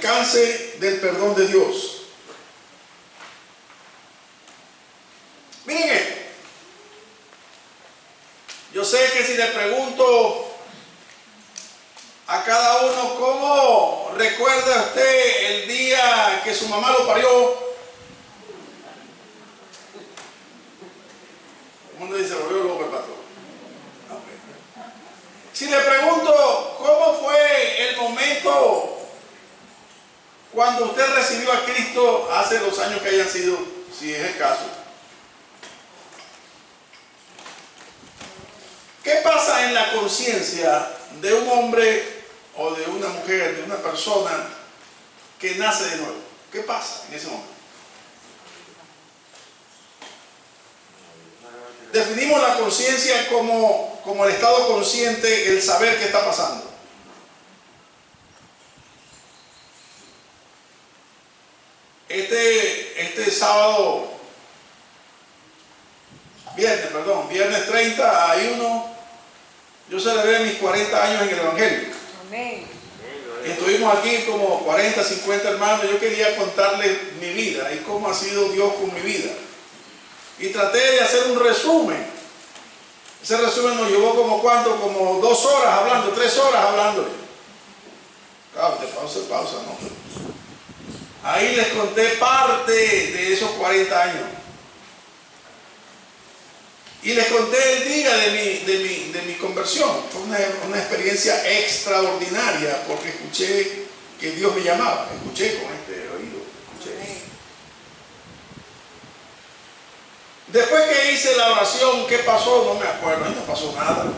alcance del perdón de Dios. Miren esto. Yo sé que si le pregunto a cada uno cómo recuerda usted el día que su mamá lo parió, el mundo dice, lo veo loco el pastor. Okay. Si le pregunto cómo fue el momento cuando usted recibió a Cristo hace los años que hayan sido, si es el caso, ¿qué pasa en la conciencia de un hombre o de una mujer, de una persona que nace de nuevo? ¿Qué pasa en ese momento? Definimos la conciencia como el estado consciente, el saber qué está pasando. Este sábado, viernes 30 a 1, yo celebré mis 40 años en el Evangelio. Amén. Y estuvimos aquí como 40, 50 hermanos. Yo quería contarles mi vida y cómo ha sido Dios con mi vida. Y traté de hacer un resumen. Ese resumen nos llevó como ¿cuánto? Como 2 horas hablando, 3 horas hablando. Claro, de pausa, ¿no? Ahí les conté parte de esos 40 años. Y les conté el día de mi conversión. Fue una experiencia extraordinaria porque escuché que Dios me llamaba. Escuché con este oído. Escuché. Después que hice la oración, ¿qué pasó? No me acuerdo, no pasó nada.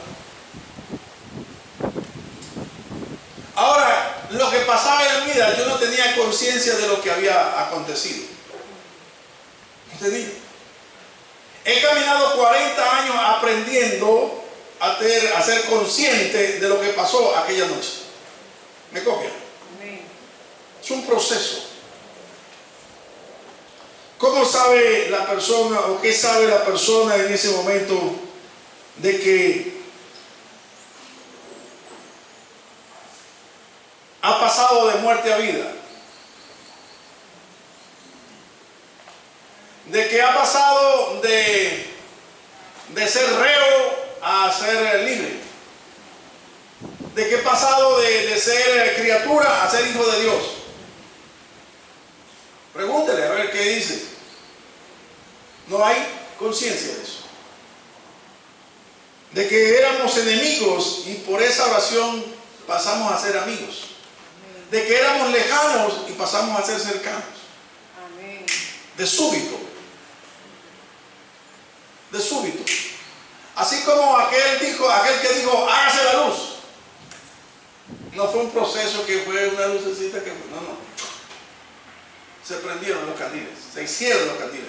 Ahora, lo que pasaba en mi vida, yo no tenía conciencia de lo que había acontecido. No tenía. He caminado 40 años aprendiendo a ser consciente de lo que pasó aquella noche. ¿Me copian? Es un proceso. ¿Cómo sabe la persona o qué sabe la persona en ese momento de que ha pasado de muerte a vida? De que ha pasado de ser reo a ser libre. De que ha pasado de ser criatura a ser hijo de Dios. Pregúntele a ver qué dice. No hay conciencia de eso. De que éramos enemigos y por esa oración pasamos a ser amigos. De que éramos lejanos y pasamos a ser cercanos. Amén. De súbito. De súbito. Así como aquel que dijo, hágase la luz. No fue un proceso que fue una lucecita que fue, no. Se prendieron los candiles, se hicieron los candiles.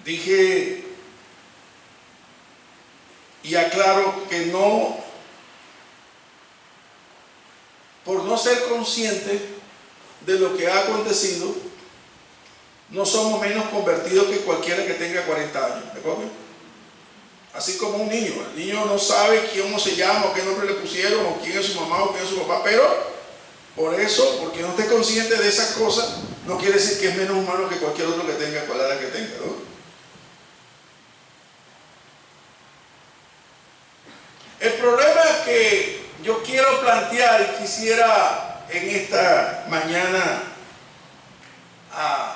Dije y aclaro que no, por no ser consciente de lo que ha acontecido, no somos menos convertidos que cualquiera que tenga 40 años. ¿Me acuerdo? Así como un niño. El niño no sabe cómo se llama, o qué nombre le pusieron, o quién es su mamá, o quién es su papá, pero por eso, porque no esté consciente de esas cosas, no quiere decir que es menos humano que cualquier otro que tenga, cual edad que tenga, ¿no? El problema que yo quiero plantear y quisiera en esta mañana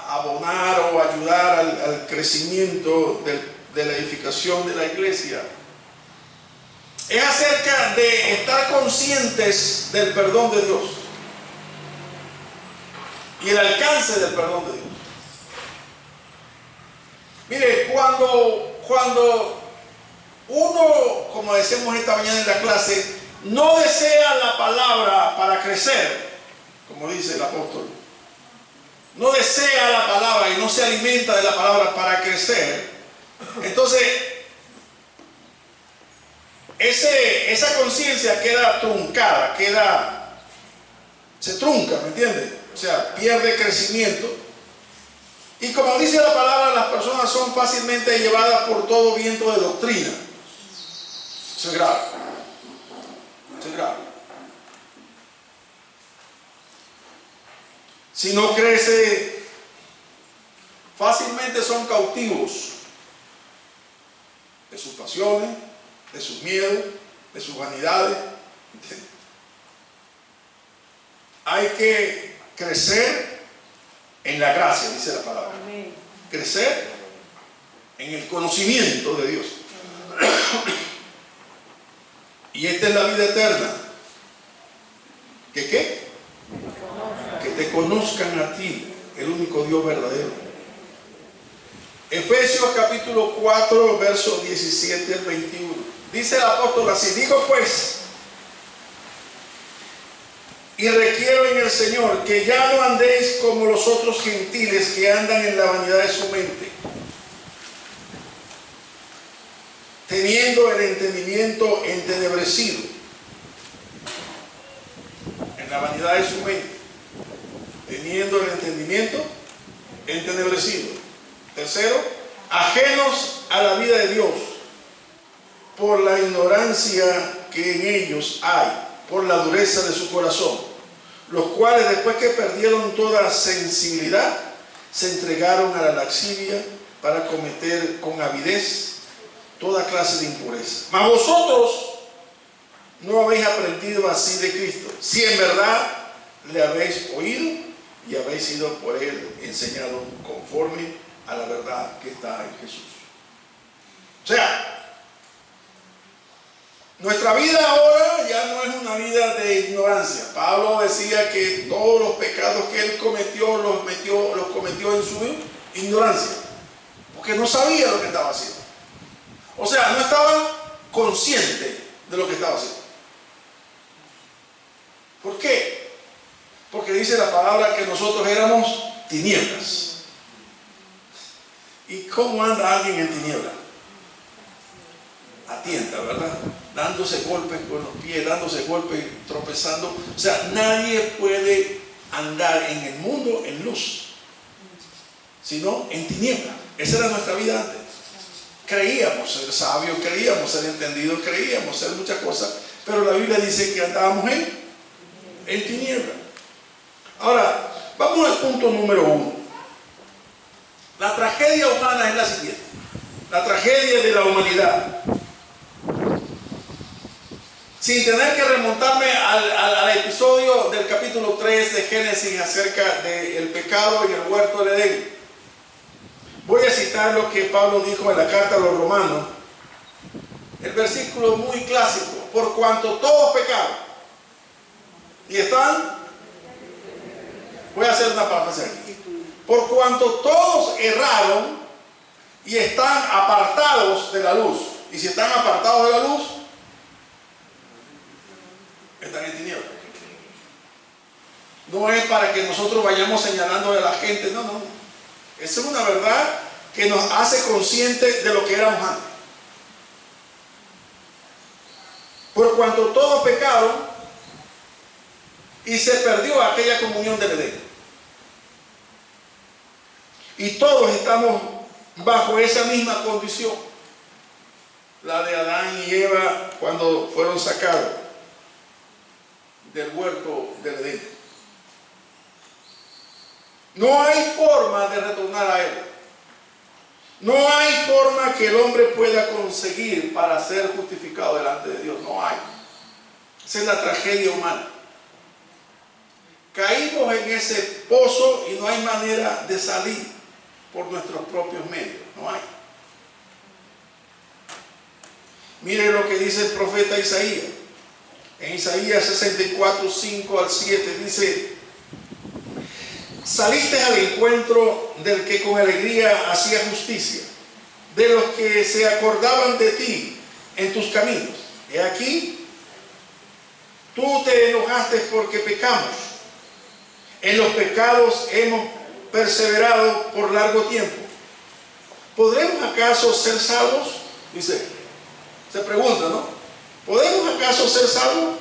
abonar o ayudar al crecimiento de la edificación de la iglesia es acerca de estar conscientes del perdón de Dios y el alcance del perdón de Dios. Mire, cuando uno, como decimos esta mañana en la clase, no desea la palabra para crecer, como dice el apóstol, no desea la palabra y no se alimenta de la palabra para crecer, entonces esa conciencia queda truncada, se trunca, ¿me entiendes? O sea, pierde crecimiento. Y como dice la palabra, las personas son fácilmente llevadas por todo viento de doctrina. Eso es grave. Eso es grave. Si no crece, fácilmente son cautivos de sus pasiones, de sus miedos, de sus vanidades. Hay que crecer en la gracia, dice la palabra. Amén. Crecer en el conocimiento de Dios. Y esta es la vida eterna. ¿Que qué? Que te conozcan a ti, el único Dios verdadero. Efesios capítulo 4, versos 17 al 21. Dice el apóstol así: digo pues, y requiero en el Señor que ya no andéis como los otros gentiles que andan en la vanidad de su mente, teniendo el entendimiento entenebrecido, en la vanidad de su mente, teniendo el entendimiento entenebrecido. Tercero, ajenos a la vida de Dios, por la ignorancia que en ellos hay, por la dureza de su corazón, los cuales después que perdieron toda sensibilidad, se entregaron a la lascivia para cometer con avidez toda clase de impureza. Mas vosotros no habéis aprendido así de Cristo, si en verdad le habéis oído y habéis sido por él enseñado conforme a la verdad que está en Jesús. O sea, nuestra vida ahora ya no es una vida de ignorancia. Pablo decía que todos los pecados que él cometió los cometió en su ignorancia, porque no sabía lo que estaba haciendo. O sea, no estaba consciente de lo que estaba haciendo. ¿Por qué? Porque dice la palabra que nosotros éramos tinieblas. ¿Y cómo anda alguien en tiniebla? Atienta, ¿verdad? Dándose golpes con los pies, dándose golpes, tropezando. O sea, nadie puede andar en el mundo en luz, sino en tiniebla. Esa era nuestra vida antes. Creíamos ser sabios, creíamos ser entendidos, creíamos ser muchas cosas, pero la Biblia dice que andábamos en tiniebla. Ahora, vamos al punto número 1. La tragedia humana es la siguiente. La tragedia de la humanidad. Sin tener que remontarme al episodio del capítulo 3 de Génesis acerca del pecado en el huerto del Edén, voy a citar lo que Pablo dijo en la carta a los Romanos, el versículo muy clásico: por cuanto todos pecaron y están, voy a hacer una paráfrasis aquí, por cuanto todos erraron y están apartados de la luz. Y si están apartados de la luz, están en tinieblas. No es para que nosotros vayamos señalándole a la gente, no. Esa es una verdad que nos hace conscientes de lo que éramos antes. Por cuanto todos pecaron y se perdió aquella comunión del Edén. Y todos estamos bajo esa misma condición, la de Adán y Eva cuando fueron sacados del huerto del Edén. No hay forma de retornar a él. No hay forma que el hombre pueda conseguir para ser justificado delante de Dios. No hay. Esa es la tragedia humana. Caímos en ese pozo y no hay manera de salir por nuestros propios medios. No hay. Mire lo que dice el profeta Isaías. En Isaías 64, 5 al 7 dice: saliste al encuentro del que con alegría hacía justicia, de los que se acordaban de ti en tus caminos. He aquí, tú te enojaste porque pecamos. En los pecados hemos perseverado por largo tiempo. ¿Podremos acaso ser salvos? Dice, se pregunta, ¿no? ¿Podemos acaso ser salvos?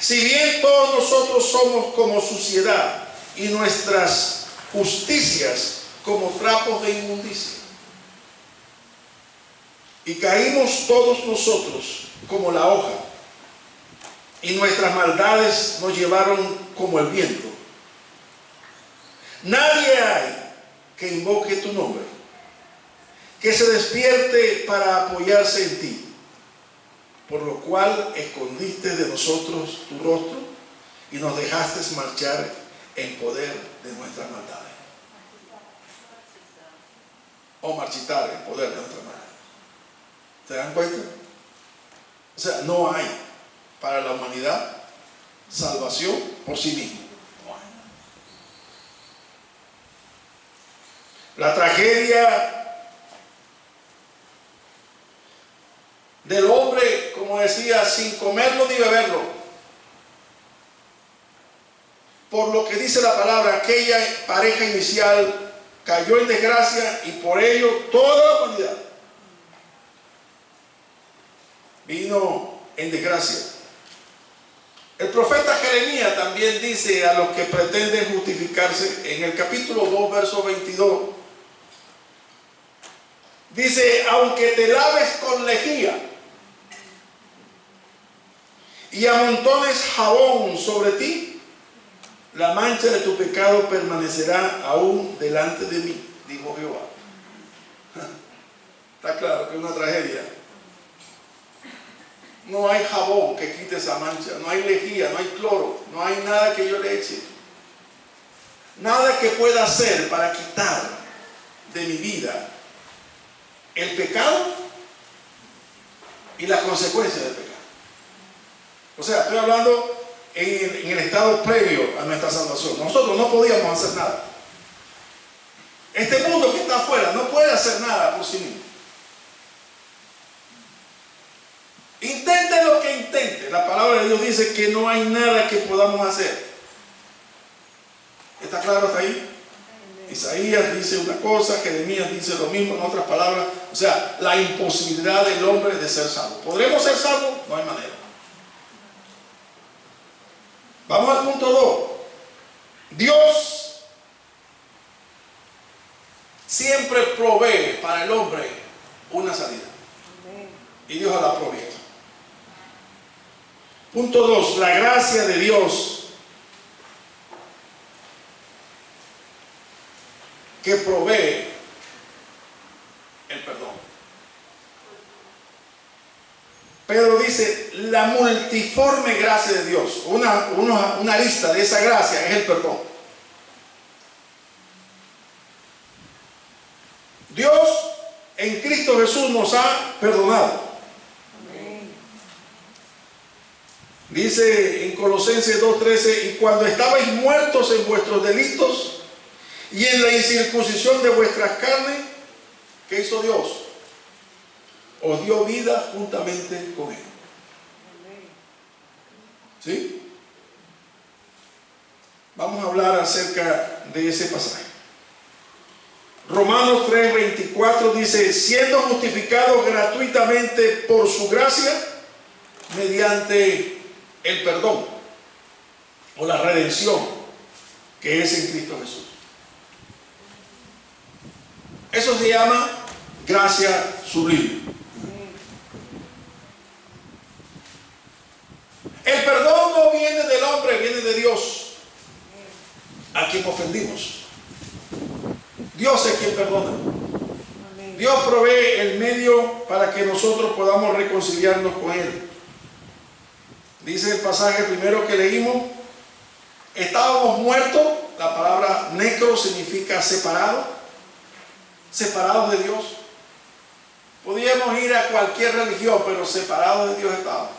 Si bien todos nosotros somos como suciedad y nuestras justicias como trapos de inmundicia, y caímos todos nosotros como la hoja, y nuestras maldades nos llevaron como el viento. Nadie hay que invoque tu nombre, que se despierte para apoyarse en ti, por lo cual escondiste de nosotros tu rostro y nos dejaste marchar en poder de nuestras maldades. O marchitar en poder de nuestras maldades. ¿Se dan cuenta? O sea, no hay para la humanidad salvación por sí mismo. No hay. La tragedia del hombre, como decía, sin comerlo ni beberlo, por lo que dice la palabra, aquella pareja inicial cayó en desgracia y por ello toda la humanidad vino en desgracia. El profeta Jeremías también dice a los que pretenden justificarse en el capítulo 2, verso 22. Dice, aunque te laves con lejía y amontones jabón sobre ti, la mancha de tu pecado permanecerá aún delante de mí, dijo Jehová. Está claro que es una tragedia. No hay jabón que quite esa mancha, no hay lejía, no hay cloro, no hay nada que yo le eche. Nada que pueda hacer para quitar de mi vida el pecado y las consecuencias del pecado. O sea, estoy hablando en el estado previo a nuestra salvación. Nosotros no podíamos hacer nada. Este mundo que está afuera no puede hacer nada por sí mismo. Intente lo que intente, la palabra de Dios dice que no hay nada que podamos hacer. ¿Está claro hasta ahí? Isaías dice una cosa, Jeremías dice lo mismo, en otras palabras. O sea, la imposibilidad del hombre de ser salvo. ¿Podremos ser salvos? No hay manera. Vamos al punto 2. Dios siempre provee para el hombre una salida. Y Dios la ha provisto. Punto 2. La gracia de Dios que provee el perdón. Pedro dice, la multiforme gracia de Dios, una lista de esa gracia es el perdón. Dios en Cristo Jesús nos ha perdonado. Dice en Colosenses 2:13, y cuando estabais muertos en vuestros delitos y en la incircuncisión de vuestras carnes, ¿qué hizo Dios? Os dio vida juntamente con Él. ¿Sí? Vamos a hablar acerca de ese pasaje. Romanos 3:24 dice, siendo justificados gratuitamente por su gracia, mediante el perdón o la redención que es en Cristo Jesús. Eso se llama gracia sublime. El perdón no viene del hombre, viene de Dios, a quien ofendimos. Dios es quien perdona. Dios provee el medio para que nosotros podamos reconciliarnos con Él. Dice el pasaje primero que leímos, estábamos muertos. La palabra necro significa separado, separados de Dios. Podíamos ir a cualquier religión, pero separados de Dios estábamos.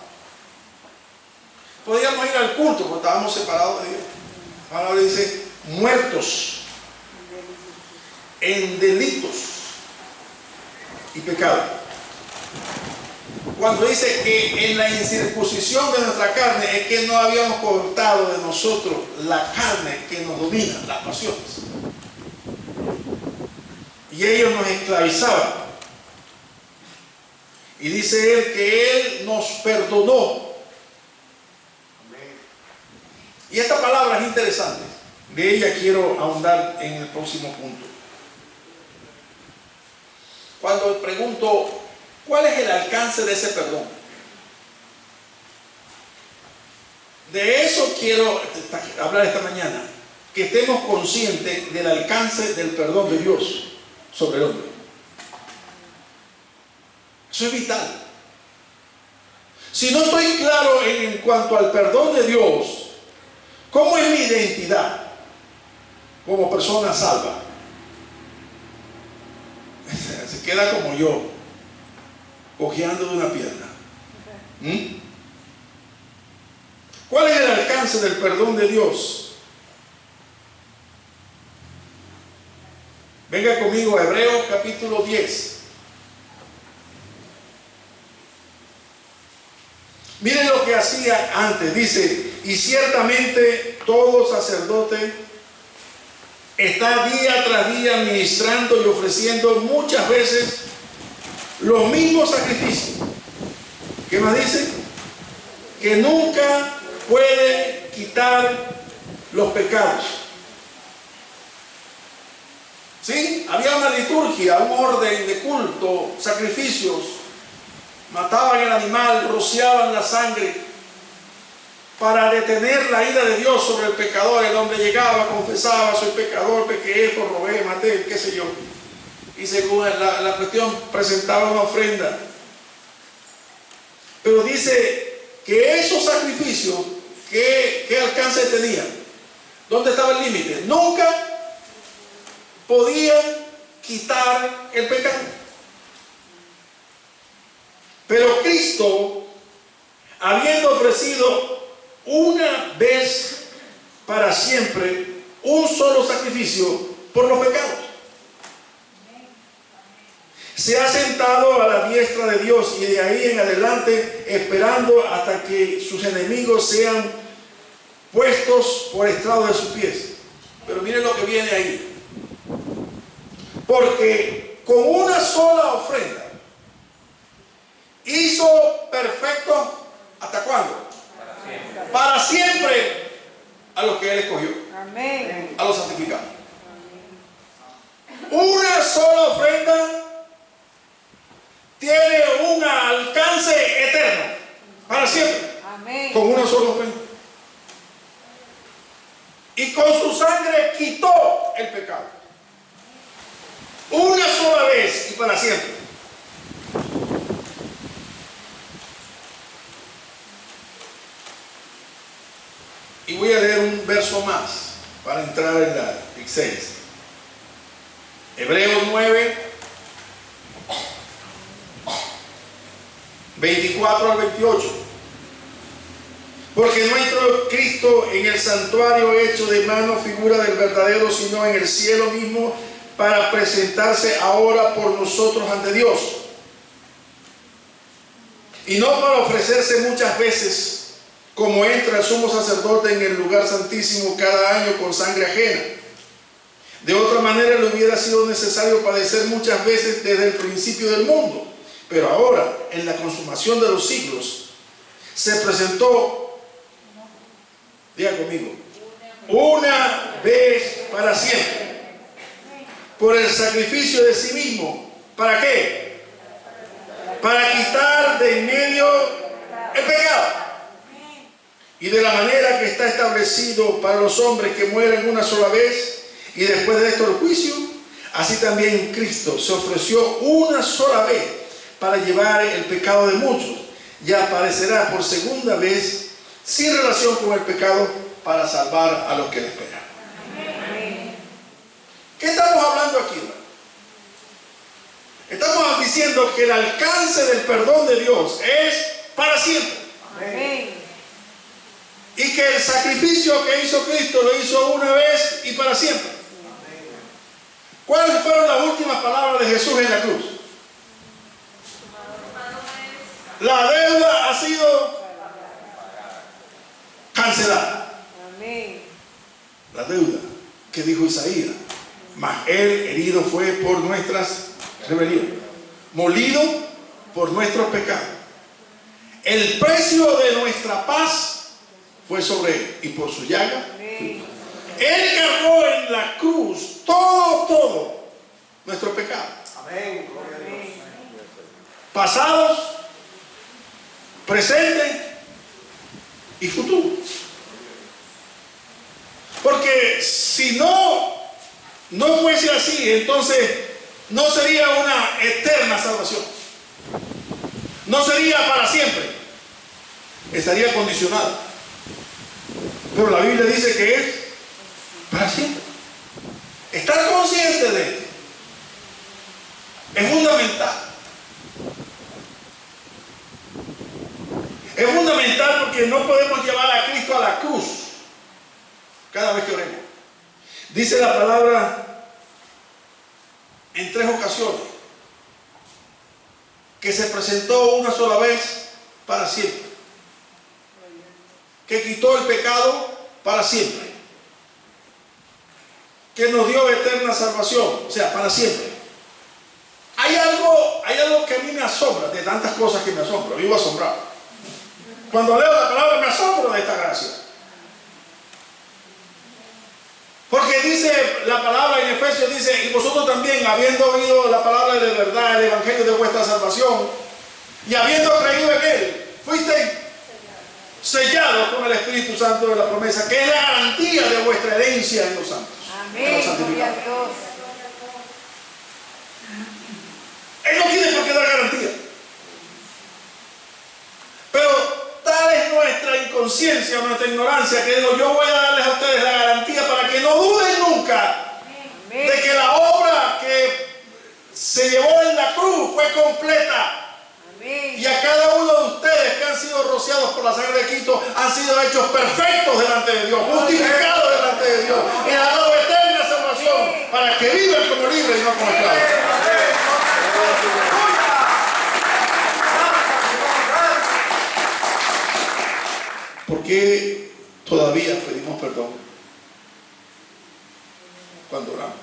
Podíamos ir al culto, pero estábamos separados de Dios. La palabra dice muertos en delitos y pecados. Cuando dice que en la incircuncisión de nuestra carne es que no habíamos cortado de nosotros la carne que nos domina, las pasiones. Y ellos nos esclavizaban. Y dice él que Él nos perdonó. Y esta palabra es interesante. De ella quiero ahondar en el próximo punto. Cuando pregunto, ¿cuál es el alcance de ese perdón? De eso quiero hablar esta mañana. que estemos conscientes del alcance del perdón de Dios sobre el hombre. Eso es vital. Si no estoy claro en cuanto al perdón de Dios, ¿cómo es mi identidad como persona salva? Se queda como yo, cojeando de una pierna. ¿Cuál es el alcance del perdón de Dios? Venga conmigo a Hebreos capítulo 10. Miren lo que hacía antes. Dice: y ciertamente todo sacerdote está día tras día ministrando y ofreciendo muchas veces los mismos sacrificios. ¿Qué más dice? Que nunca puede quitar los pecados. ¿Sí? Había una liturgia, un orden de culto, sacrificios. Mataban el animal, rociaban la sangre para detener la ira de Dios sobre el pecador. El hombre llegaba, confesaba: soy pecador, pequé esto, robé, maté, qué sé yo. Y según la cuestión, presentaba una ofrenda. Pero dice que esos sacrificios, ¿qué alcance tenían? ¿Dónde estaba el límite? Nunca podían quitar el pecado. Pero Cristo, habiendo ofrecido una vez para siempre un solo sacrificio por los pecados, se ha sentado a la diestra de Dios, y de ahí en adelante esperando hasta que sus enemigos sean puestos por estrado de sus pies. Pero miren lo que viene ahí. Porque con una sola ofrenda hizo perfecto, ¿hasta cuándo? Para siempre a los que Él escogió. Amén. A los santificados. Una sola ofrenda tiene un alcance eterno, para siempre. Amén. Con una sola ofrenda. Y con su sangre quitó el pecado. Una sola vez y para siempre. Y voy a leer un verso más para entrar en la 6. Hebreos 9, 24 al 28. Porque no entró Cristo en el santuario hecho de mano, figura del verdadero, sino en el cielo mismo, para presentarse ahora por nosotros ante Dios. Y no para ofrecerse muchas veces, como entra el sumo sacerdote en el lugar santísimo cada año con sangre ajena. De otra manera le hubiera sido necesario padecer muchas veces desde el principio del mundo. Pero ahora, en la consumación de los siglos, se presentó, diga conmigo, una vez para siempre, por el sacrificio de sí mismo. ¿Para qué? Para quitar de en medio el pecado. Y de la manera que está establecido para los hombres que mueren una sola vez y después de esto el juicio, así también Cristo se ofreció una sola vez para llevar el pecado de muchos, y aparecerá por segunda vez sin relación con el pecado para salvar a los que le esperan. ¿Qué estamos hablando aquí, hermano? Estamos diciendo que el alcance del perdón de Dios es para siempre. Amén. Y que el sacrificio que hizo Cristo lo hizo una vez y para siempre. ¿Cuáles fueron las últimas palabras de Jesús en la cruz? La deuda ha sido cancelada. Amén. La deuda que dijo Isaías: mas Él herido fue por nuestras rebeliones, molido por nuestros pecados. El precio de nuestra paz fue sobre Él, y por su llaga Él cargó en la cruz todo nuestro pecado. Amén. Gloria a Dios. Pasados, presentes y futuros. Porque si no fuese así, entonces no sería una eterna salvación. No sería para siempre. Estaría condicionada. Pero la Biblia dice que es para siempre. Estar consciente de esto es fundamental. Es fundamental porque no podemos llevar a Cristo a la cruz cada vez que oremos. Dice la palabra en 3 ocasiones que se presentó una sola vez para siempre, que quitó el pecado para siempre, que nos dio eterna salvación, o sea, para siempre. Hay algo que a mí me asombra, de tantas cosas que me asombran, vivo asombrado. Cuando leo la palabra me asombro de esta gracia. Porque dice la palabra en Efesios, dice, y vosotros también, habiendo oído la palabra de verdad, el evangelio de vuestra salvación, y habiendo creído en él, fuisteis sellados con el Espíritu Santo de la promesa, que es la garantía de vuestra herencia en los santos. Amén. Gloria a Dios. Él no tiene por qué dar garantía. Pero tal es nuestra inconsciencia, nuestra ignorancia, que digo, yo voy a darles a ustedes la garantía para que no duden nunca de que la obra que se llevó en la cruz fue completa. Amén. Y a cada uno de ustedes que han sido rociados por la sangre de Cristo han sido hechos perfectos delante de Dios, justificados delante de Dios, y han dado eterna salvación para que vivan como libres y no como esclavos. ¿Por qué todavía pedimos perdón cuando oramos?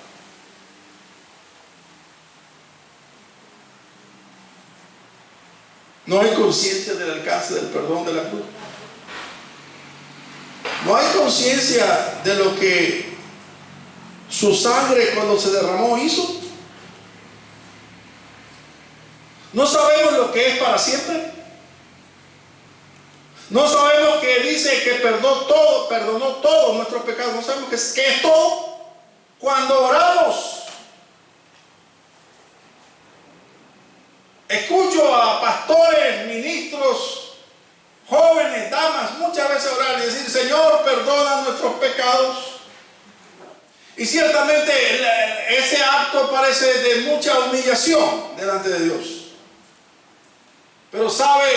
No hay conciencia del alcance del perdón de la cruz. No hay conciencia de lo que su sangre cuando se derramó hizo. No sabemos lo que es para siempre. No sabemos que dice que perdonó todos nuestros pecados. No sabemos que es todo. Cuando oramos, escucho a pastores, ministros, jóvenes, damas, muchas veces orar y decir, Señor, perdona nuestros pecados. Y ciertamente ese acto parece de mucha humillación delante de Dios. Pero sabe,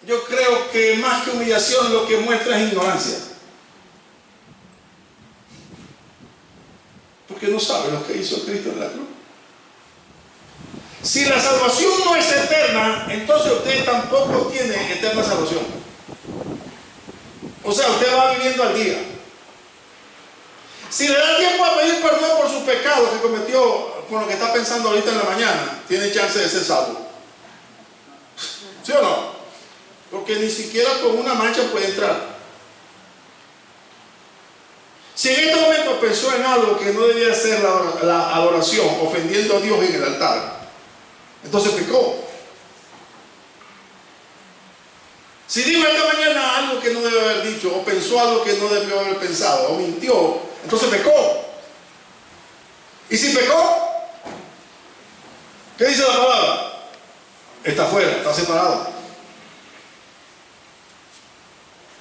yo creo que más que humillación lo que muestra es ignorancia. Porque no sabe lo que hizo Cristo en la cruz. Si la salvación no es eterna, entonces usted tampoco tiene eterna salvación. O sea, usted va viviendo al día. Si le da tiempo a pedir perdón por sus pecados que cometió con lo que está pensando ahorita en la mañana, tiene chance de ser salvo. ¿Sí o no? Porque ni siquiera con una mancha puede entrar. Si en este momento pensó en algo que no debía ser la adoración, ofendiendo a Dios en el altar, entonces pecó. Si dijo esta mañana algo que no debe haber dicho, o pensó algo que no debió haber pensado, o mintió, entonces pecó. Y si pecó, ¿qué dice la palabra? Está fuera, está separado.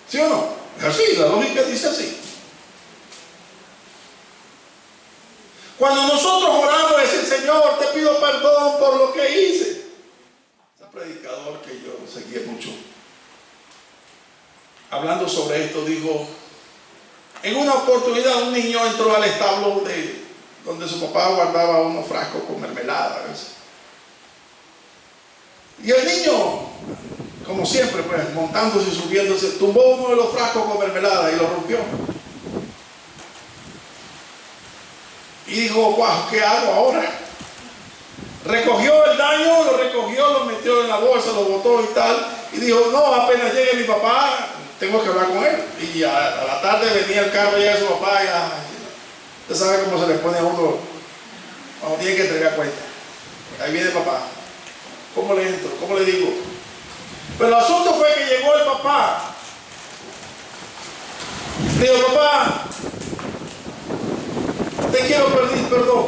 ¿Sí o no? Es así, la lógica dice así. Cuando nosotros oramos, es el Señor, te pido perdón por lo que hice. Ese predicador que yo seguía mucho, hablando sobre esto, dijo, en una oportunidad un niño entró al establo donde su papá guardaba unos frascos con mermelada, ¿ves? Y el niño, como siempre, pues, montándose y subiéndose, tumbó uno de los frascos con mermelada y lo rompió. Y dijo, wow, ¿qué hago ahora? Recogió el daño, lo recogió, lo metió en la bolsa, lo botó y tal. Y dijo, no, apenas llegue mi papá, tengo que hablar con él. Y a la tarde venía el carro, llega su papá y usted sabe cómo se le pone a uno cuando tiene que entregar cuenta. Ahí viene papá. ¿Cómo le entro? ¿Cómo le digo? Pero el asunto fue que llegó el papá. Le dijo, papá, Te quiero pedir perdón.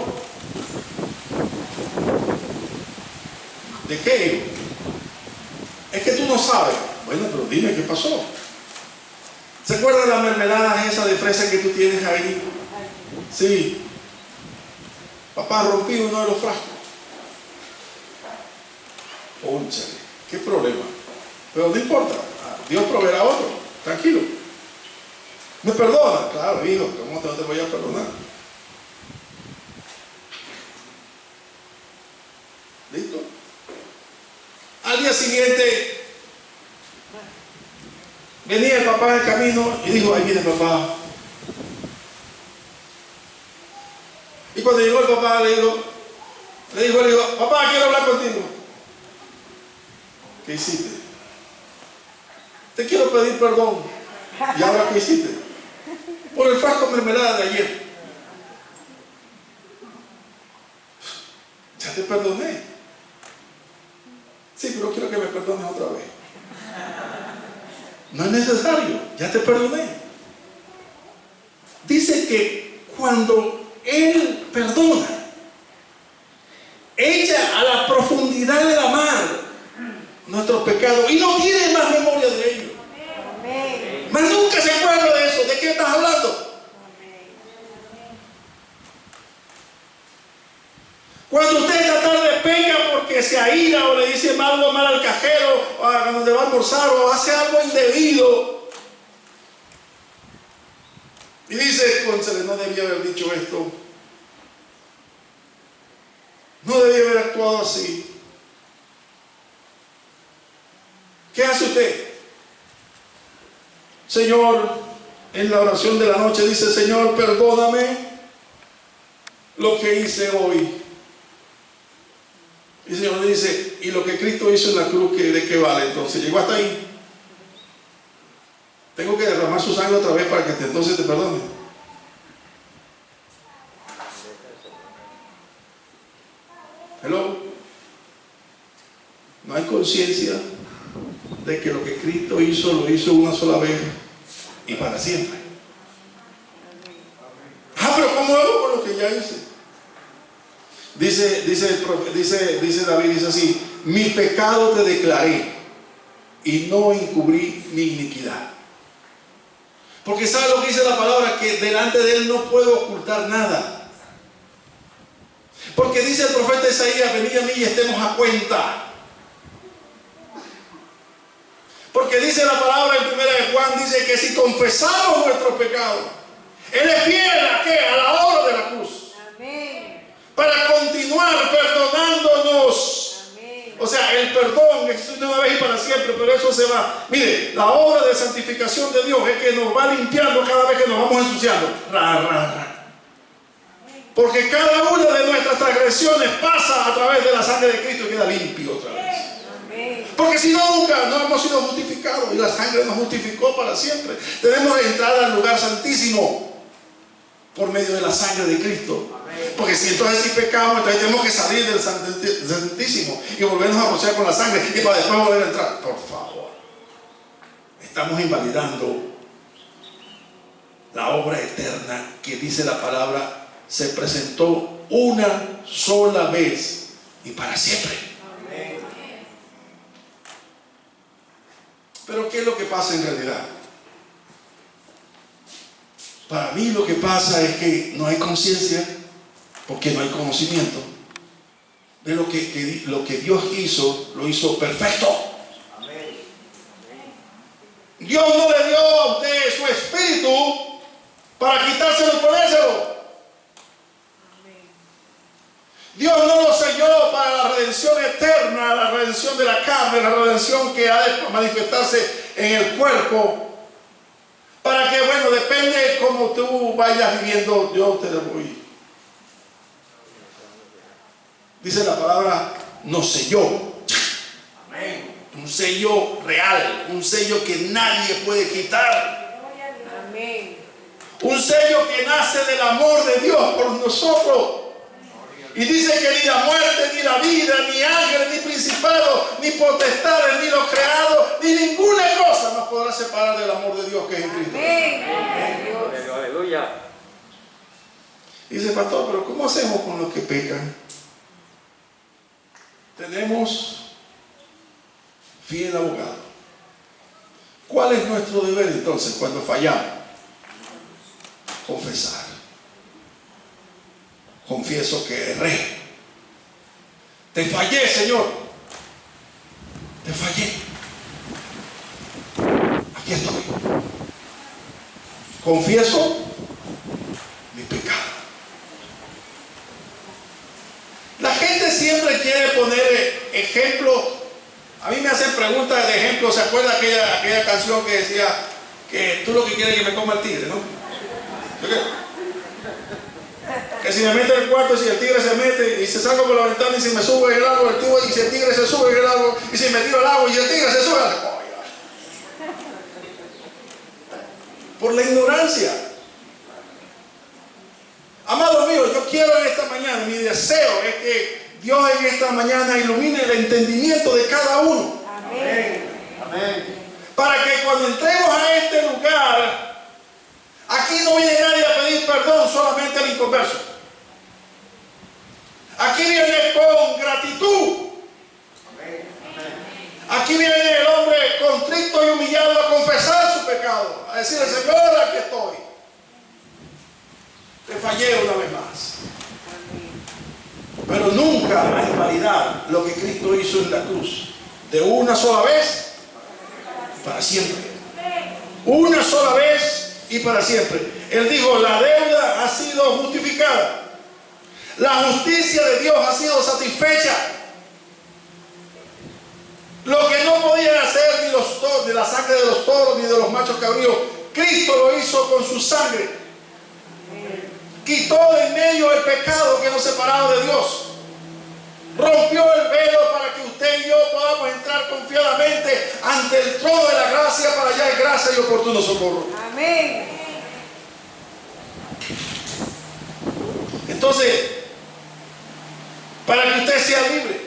¿De qué? Es que tú no sabes. Bueno, pero dime qué pasó. ¿Se acuerdan de la mermelada esa de fresa que tú tienes ahí? Sí. Papá, rompí uno de los frascos. Cónchale, qué problema. Pero no importa, Dios proveerá otro. Tranquilo. ¿Me perdona? Claro, hijo, ¿cómo no te voy a perdonar? ¿Listo? Al día siguiente venía el papá en el camino y dijo, ahí viene papá. Y cuando llegó el papá le dijo, papá, quiero hablar contigo. ¿Qué hiciste? Te quiero pedir perdón. ¿Y ahora qué hiciste? Por el frasco de mermelada de ayer. Ya te perdoné. Sí, pero quiero que me perdones otra vez. No es necesario, ya te perdoné. Dice que cuando Él perdona, echa a la profundidad de la mar nuestros pecados y no tiene más memoria de ellos. Amén. Mas nunca se acuerda de eso. ¿De qué estás hablando? Cuando usted esta tarde peca porque se aira o le dice algo mal al cajero o a donde va a almorzar o hace algo indebido y dice, cónchale, no debía haber dicho esto, no debía haber actuado así. ¿Qué hace usted? Señor, en la oración de la noche dice, Señor, perdóname lo que hice hoy. Y el Señor le dice, ¿y lo que Cristo hizo en la cruz, de qué vale? Entonces, llegó hasta ahí. Tengo que derramar su sangre otra vez para que entonces te perdone. Hello. No hay conciencia de que lo que Cristo hizo, lo hizo una sola vez y para siempre. Ah, pero ¿cómo hago con lo que ya hice? Dice David, dice así, mi pecado te declaré y no encubrí mi iniquidad. Porque sabe lo que dice la palabra, que delante de Él no puedo ocultar nada. Porque dice el profeta Isaías, venid a mí y estemos a cuenta. Porque dice la palabra en 1 de Juan, dice que si confesamos nuestros pecados, Él es fiel a la hora de la cruz. Amén. Para continuar perdonándonos. Amén. O sea, el perdón es de una vez y para siempre, pero eso se va. Mire, la obra de santificación de Dios es que nos va limpiando cada vez que nos vamos ensuciando. Porque cada una de nuestras transgresiones pasa a través de la sangre de Cristo y queda limpio otra vez. Amén. Porque si no, nunca no hemos sido justificados y la sangre nos justificó para siempre. Tenemos entrada al lugar santísimo por medio de la sangre de Cristo. Porque si entonces sí pecamos, entonces tenemos que salir del Santísimo y volvernos a rociar con la sangre y para después volver a entrar. Por favor, estamos invalidando la obra eterna que dice la palabra se presentó una sola vez y para siempre. Amén. Pero ¿qué es lo que pasa en realidad? Para mí lo que pasa es que no hay conciencia, porque no hay conocimiento de lo que Dios hizo, lo hizo perfecto. Amén. Dios no le dio a usted su espíritu para quitárselo y ponérselo. Dios no lo selló para la redención eterna, la redención de la carne, la redención que ha de manifestarse en el cuerpo. Para que, bueno, depende de cómo tú vayas viviendo, yo te lo voy. Dice la palabra, nos selló. Amén. Un sello real, un sello que nadie puede quitar. Amén. Un sello que nace del amor de Dios por nosotros. Y dice que ni la muerte, ni la vida, ni ángeles, ni principados, ni potestades, ni los creados, ni ninguna cosa nos podrá separar del amor de Dios que es en Cristo. Amén. Dios. Aleluya. Dice, pastor, pero ¿cómo hacemos con los que pecan? Tenemos fiel abogado. ¿Cuál es nuestro deber entonces cuando fallamos? Confesar. Confieso que erré. Te fallé, Señor. Te fallé. Aquí estoy. Confieso mi pecado. La gente siempre quiere poner ejemplos. A mí me hacen preguntas de ejemplos. ¿Se acuerda aquella canción que decía que tú lo que quieres es que me coma el tigre, ¿no? Que si me meto en el cuarto, si el tigre se mete y se salga por la ventana y si me sube en el árbol, el tigre, y si el tigre se sube en el árbol y si me tiro al agua y el tigre se sube al agua. Por la ignorancia. Amado mío, yo quiero en esta mañana, mi deseo es que Dios en esta mañana ilumine el entendimiento de cada uno. Amén. Amén. Para que cuando entremos a este lugar, aquí no viene nadie a pedir perdón, solamente el inconverso. Aquí viene con gratitud. Aquí viene el hombre contrito y humillado a confesar su pecado, a decirle, Señor, aquí estoy. Te fallé una vez más. Pero nunca va a invalidar lo que Cristo hizo en la cruz. De una sola vez, para siempre. Una sola vez y para siempre. Él dijo, la deuda ha sido justificada. La justicia de Dios ha sido satisfecha. Lo que no podían hacer ni los toros, ni la sangre de los toros, ni de los machos cabríos, Cristo lo hizo con su sangre. Quitó de en medio el pecado que nos separaba de Dios. Rompió el velo para que usted y yo podamos entrar confiadamente ante el trono de la gracia para hallar gracia y oportuno socorro. Amén. Entonces, para que usted sea libre,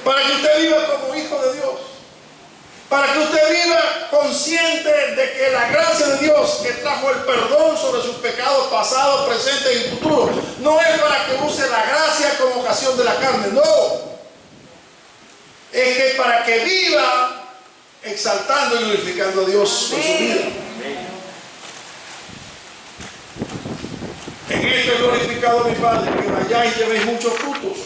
para que usted viva como hijo de Dios, para que usted viva consciente de que la gracia de Dios que trajo el perdón sobre sus pecados pasados, presentes y futuros, no es para que use la gracia como ocasión de la carne, no. Es que para que viva exaltando y glorificando a Dios en su vida. En esto he glorificado a mi Padre, que vayáis y llevéis muchos frutos.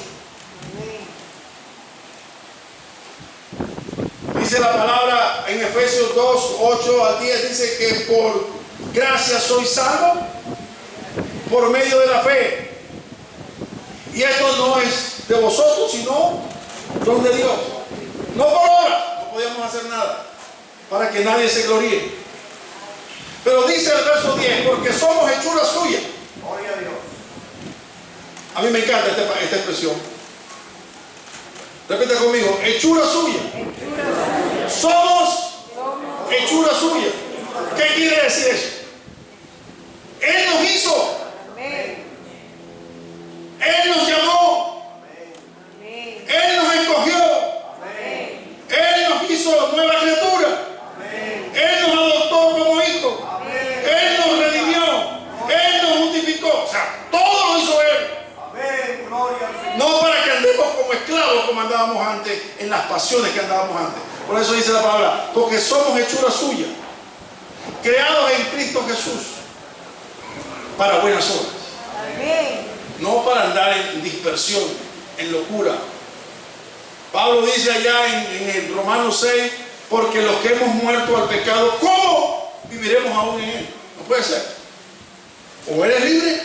Dice la palabra en Efesios 2, 8 al 10, dice que por gracia soy salvo por medio de la fe. Y esto no es de vosotros, sino don de Dios. No por obra, no podíamos hacer nada para que nadie se gloríe. Pero dice el verso 10, porque somos hechura suya. Gloria a Dios. A mí me encanta esta expresión. Repite conmigo, hechura suya. Somos hechura suya. ¿Qué quiere decir eso? Él nos hizo. Amén. Él nos llamó. Amén. Él nos escogió. Amén. Él nos hizo nueva criatura. Él nos adoptó como hijos. Él nos redimió. Él nos justificó. O sea, todo lo hizo Él. Amén. Gloria al Señor. No para que andemos como esclavos como andábamos antes, en las pasiones que andábamos antes. Por eso dice la palabra, porque somos hechura suya, creados en Cristo Jesús, para buenas obras. Amén. No para andar en dispersión, en locura. Pablo dice allá en el Romanos 6, porque los que hemos muerto al pecado, ¿cómo viviremos aún en él? No puede ser. O eres libre,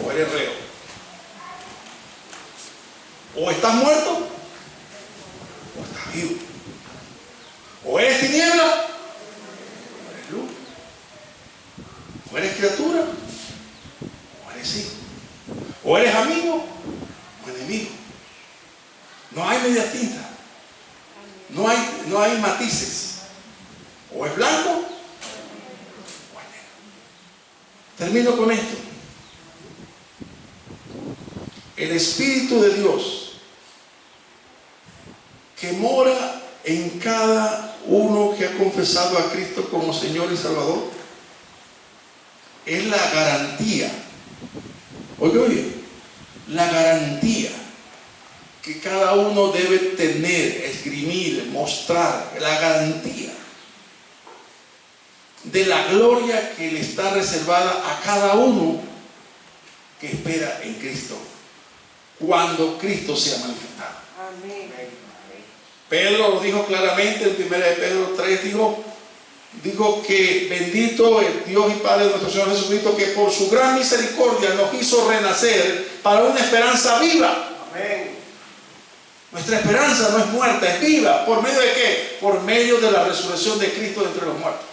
o eres reo. O estás muerto, o estás vivo. O eres tiniebla, o eres luz. O eres criatura, o eres hijo. O eres amigo, o enemigo. No hay media tinta. No hay matices. O es blanco, o es negro. Termino con esto. El Espíritu de Dios que mora en cada uno que ha confesado a Cristo como Señor y Salvador, es la garantía. Oiga bien, la garantía que cada uno debe tener, esgrimir, mostrar, la garantía de la gloria que le está reservada a cada uno que espera en Cristo, cuando Cristo sea manifestado. Amén. Pedro lo dijo claramente en 1 Pedro 3, dijo que bendito el Dios y Padre de nuestro Señor Jesucristo, que por su gran misericordia nos hizo renacer para una esperanza viva. Amén. Nuestra esperanza no es muerta, es viva. ¿Por medio de qué? Por medio de la resurrección de Cristo de entre los muertos.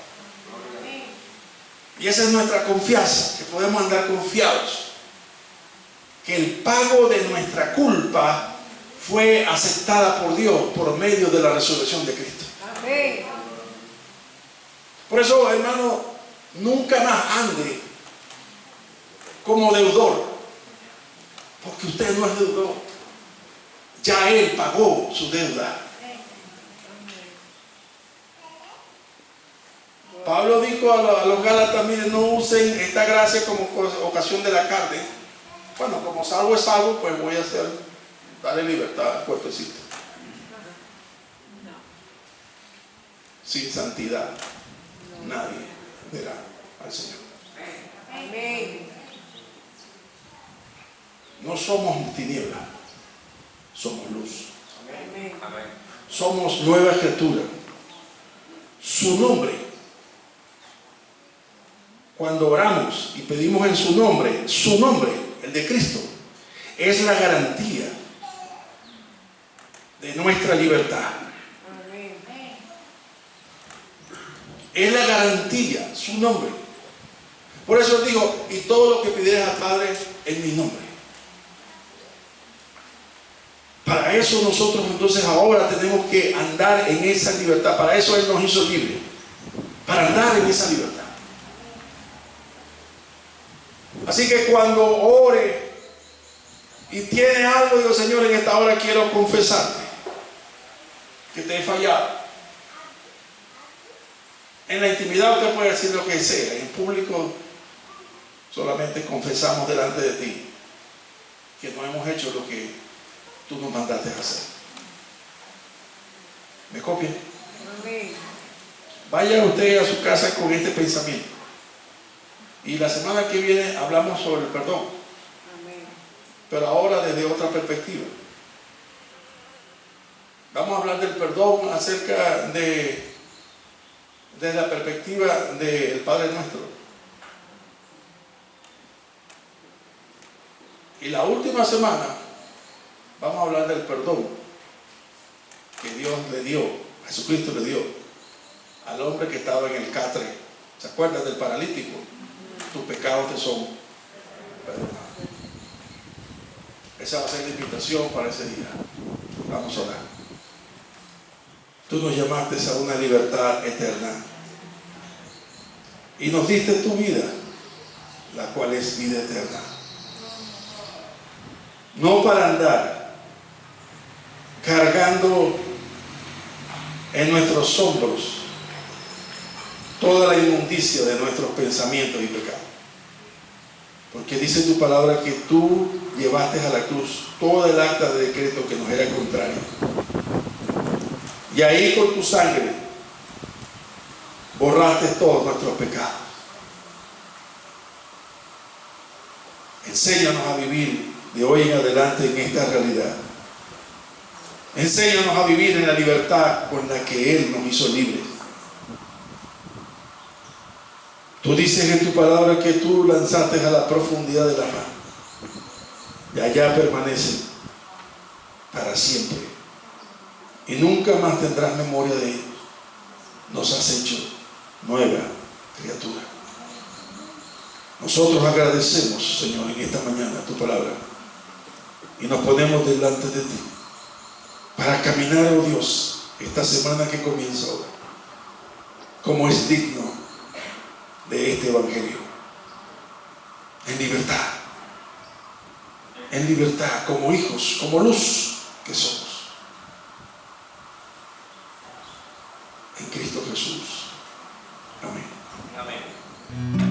Y esa es nuestra confianza, que podemos andar confiados, que el pago de nuestra culpa fue aceptada por Dios por medio de la resurrección de Cristo. Amén. Por eso, hermano, nunca más ande como deudor, porque usted no es deudor. Ya Él pagó su deuda. Pablo dijo a los Gálatas: miren, no usen esta gracia como ocasión de la carne. Bueno, como salvo es salvo, pues voy a darle libertad al cuerpecito. Sin santidad nadie verá al Señor. Amén. No somos tinieblas, somos luz. Amén. Somos nueva criatura. Su nombre, cuando oramos y pedimos en su nombre, el de Cristo, es la garantía de nuestra libertad. Amén. Es la garantía, su nombre. Por eso digo: y todo lo que pidieras al Padre en mi nombre. Para eso nosotros entonces ahora tenemos que andar en esa libertad. Para eso Él nos hizo libres, para andar en esa libertad. Así que cuando ore y tiene algo, digo: Señor, en esta hora quiero confesarte que te he fallado. En la intimidad usted puede decir lo que sea. En público solamente confesamos delante de ti que no hemos hecho lo que tú nos mandaste a hacer. ¿Me copian? Amén. Vaya usted a su casa con este pensamiento. Y la semana que viene hablamos sobre el perdón. Amén. Pero ahora desde otra perspectiva. Vamos a hablar del perdón acerca de la perspectiva del Padre Nuestro. Y la última semana vamos a hablar del perdón que Dios le dio, Jesucristo le dio al hombre que estaba en el catre. ¿Se acuerdan del paralítico? Tus pecados te son perdonados. Esa va a ser la invitación para ese día. Vamos a orar. Tú nos llamaste a una libertad eterna y nos diste tu vida, la cual es vida eterna. No para andar cargando en nuestros hombros toda la inmundicia de nuestros pensamientos y pecados. Porque dice tu palabra que tú llevaste a la cruz todo el acta de decreto que nos era contrario. Y ahí con tu sangre borraste todos nuestros pecados. Enséñanos a vivir de hoy en adelante en esta realidad. Enséñanos a vivir en la libertad con la que Él nos hizo libres. Tú dices en tu palabra que tú lanzaste a la profundidad de la mar y allá permanece para siempre y nunca más tendrás memoria de ellos. Nos has hecho nueva criatura. Nosotros agradecemos, Señor, en esta mañana tu palabra y nos ponemos delante de ti para caminar, oh Dios, esta semana que comienza ahora, como es digno de este evangelio, en libertad, como hijos, como luz que somos, en Cristo Jesús. Amén. Amén.